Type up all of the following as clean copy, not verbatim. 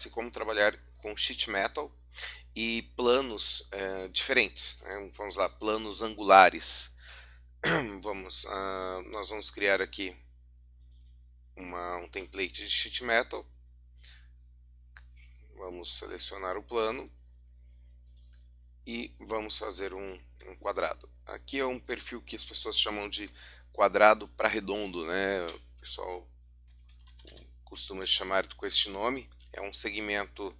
como trabalhar com sheet metal e planos diferentes, né? Vamos lá, planos angulares. Nós vamos criar aqui um template de sheet metal. Vamos selecionar o plano e vamos fazer um quadrado. Aqui é um perfil que as pessoas chamam de quadrado para redondo, né? O pessoal costuma chamar com este nome. É um segmento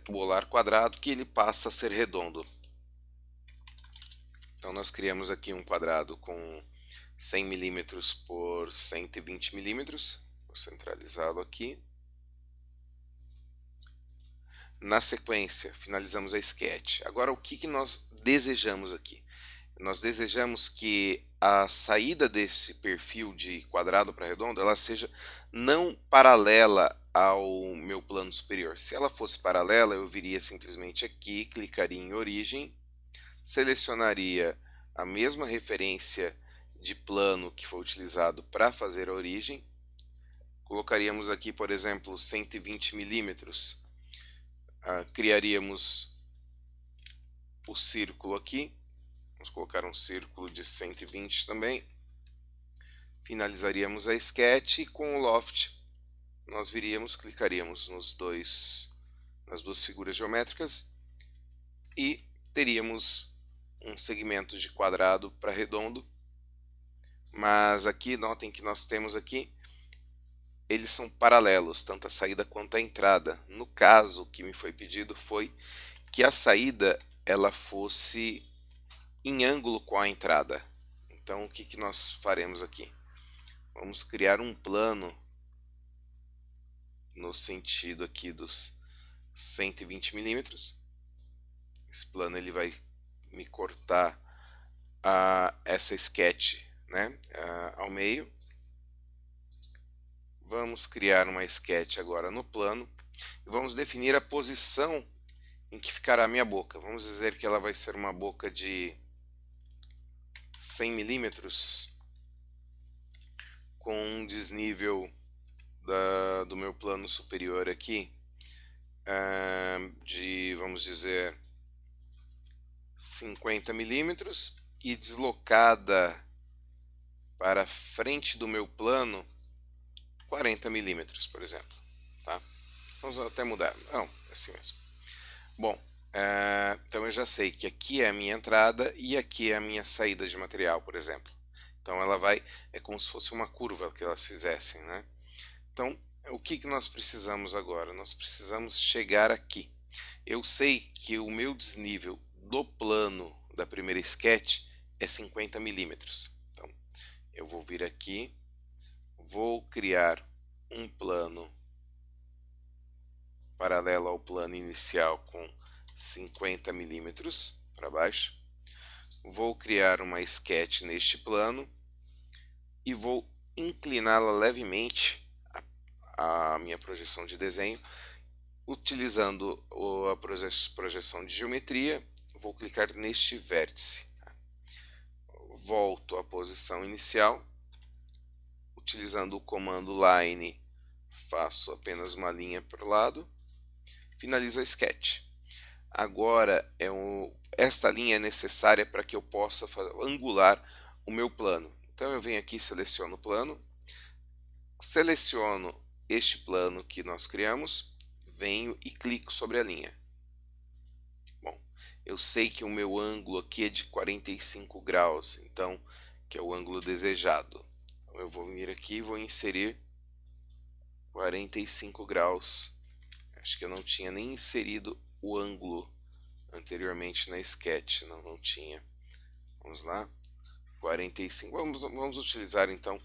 tubular quadrado que ele passa a ser redondo. Então nós criamos aqui um quadrado com 100 milímetros por 120 milímetros. Vou centralizá-lo aqui. Na sequência, finalizamos a sketch. Agora, o que nós desejamos aqui? Nós desejamos que a saída desse perfil de quadrado para redondo ela seja não paralela ao meu plano superior. Se ela fosse paralela, eu viria simplesmente aqui, clicaria em origem, selecionaria a mesma referência de plano que foi utilizado para fazer a origem, colocaríamos aqui, por exemplo, 120 milímetros. Criaríamos o círculo aqui, vamos colocar um círculo de 120 também, finalizaríamos a sketch e com o loft nós clicaríamos nas duas figuras geométricas e teríamos um segmento de quadrado para redondo, mas aqui notem que nós temos aqui eles são paralelos, tanto a saída quanto a entrada. No caso, o que me foi pedido foi que a saída ela fosse em ângulo com a entrada. Então, o que nós faremos aqui? Vamos criar um plano no sentido aqui dos 120 milímetros. Esse plano ele vai me cortar essa sketch, né, ao meio. Vamos criar uma sketch agora no plano e vamos definir a posição em que ficará a minha boca. Vamos dizer que ela vai ser uma boca de 100 milímetros com um desnível do meu plano superior aqui de, vamos dizer, 50 milímetros e deslocada para frente do meu plano 40 milímetros, por exemplo. Tá? Vamos até mudar. Não, é assim mesmo. Bom, então eu já sei que aqui é a minha entrada e aqui é a minha saída de material, por exemplo. Então ela é como se fosse uma curva que elas fizessem, né? Então, o que nós precisamos agora? Nós precisamos chegar aqui. Eu sei que o meu desnível do plano da primeira sketch é 50 milímetros. Então, eu vou vir aqui, vou criar um plano paralelo ao plano inicial com 50 milímetros para baixo. Vou criar uma sketch neste plano e vou incliná-la levemente a minha projeção de desenho, utilizando a projeção de geometria. Vou clicar neste vértice, volto à posição inicial, utilizando o comando line, faço apenas uma linha para o lado, finalizo a sketch. Agora, esta linha é necessária para que eu possa angular o meu plano. Então eu venho aqui, seleciono o plano, seleciono este plano que nós criamos, venho e clico sobre a linha. Bom, eu sei que o meu ângulo aqui é de 45 graus, então, que é o ângulo desejado. Então, eu vou vir aqui e vou inserir 45 graus. Acho que eu não tinha nem inserido o ângulo anteriormente na sketch, não tinha. Vamos lá, 45, vamos utilizar então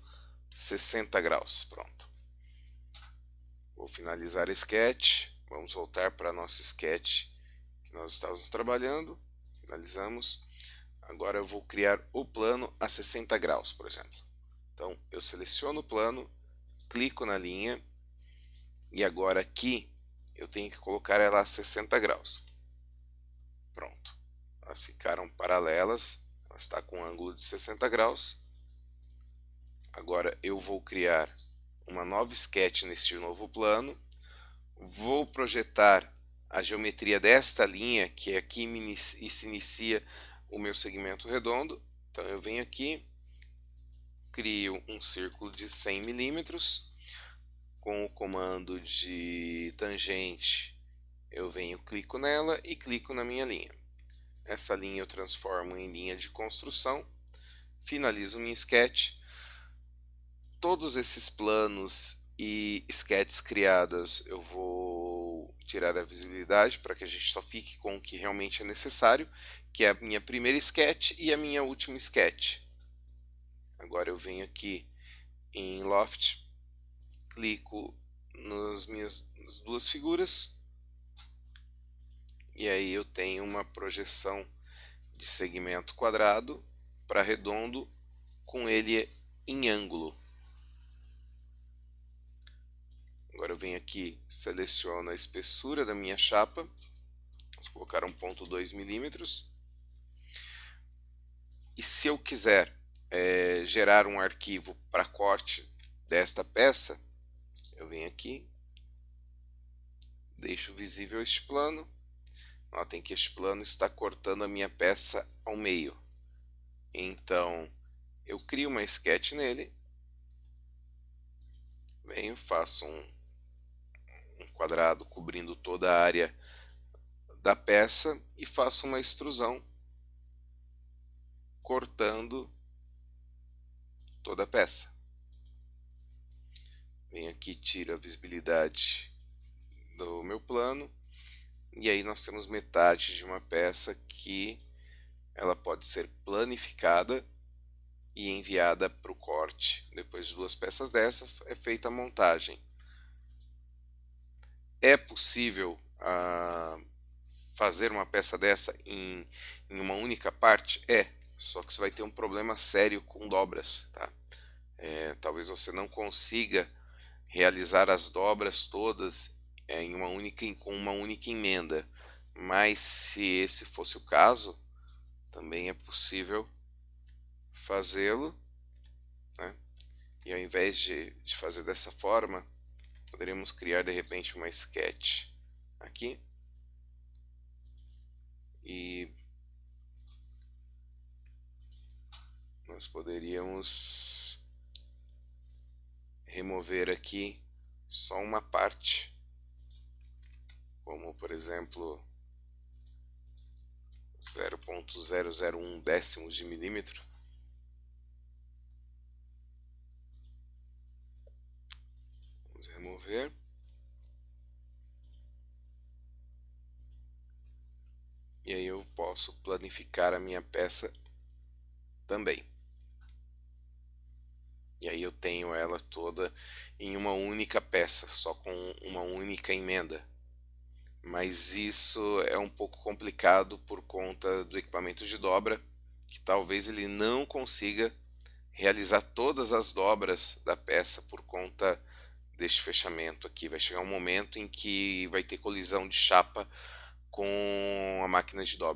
60 graus, pronto. Vou finalizar a sketch, vamos voltar para a nossa sketch que nós estávamos trabalhando, finalizamos. Agora eu vou criar o plano a 60 graus, por exemplo. Então eu seleciono o plano, clico na linha e agora aqui eu tenho que colocar ela a 60 graus. Pronto, elas ficaram paralelas, ela está com um ângulo de 60 graus. Agora eu vou criar uma nova sketch neste novo plano, Vou projetar a geometria desta linha, que é aqui se inicia o meu segmento redondo. Então eu venho aqui, crio um círculo de 100 milímetros, com o comando de tangente eu venho, clico nela e clico na minha linha. Essa linha eu transformo em linha de construção, finalizo minha sketch. Todos esses planos e sketches criadas eu vou tirar a visibilidade para que a gente só fique com o que realmente é necessário, que é a minha primeira sketch e a minha última sketch. Agora eu venho aqui em Loft, clico nas minhas duas figuras e aí eu tenho uma projeção de segmento quadrado para redondo com ele em ângulo. Agora eu venho aqui, seleciono a espessura da minha chapa, vou colocar 1,2 milímetros. E se eu quiser gerar um arquivo para corte desta peça, eu venho aqui, deixo visível este plano. Notem que este plano está cortando a minha peça ao meio. Então, eu crio uma sketch nele, venho, faço um quadrado cobrindo toda a área da peça e faço uma extrusão cortando toda a peça. Venho aqui, tiro a visibilidade do meu plano e aí nós temos metade de uma peça que ela pode ser planificada e enviada para o corte. Depois de duas peças dessas é feita a montagem. É possível fazer uma peça dessa em uma única parte? Só que você vai ter um problema sério com dobras, tá? Talvez você não consiga realizar as dobras todas com uma única emenda, mas se esse fosse o caso, também é possível fazê-lo, né? E ao invés de fazer dessa forma, poderíamos criar de repente uma sketch aqui e nós poderíamos remover aqui só uma parte, como por exemplo 0,001 décimos de milímetro. Vamos remover. E aí eu posso planificar a minha peça também. E aí eu tenho ela toda em uma única peça, só com uma única emenda. Mas isso é um pouco complicado por conta do equipamento de dobra, que talvez ele não consiga realizar todas as dobras da peça por conta deste fechamento aqui. Vai chegar um momento em que vai ter colisão de chapa com a máquina de dobra.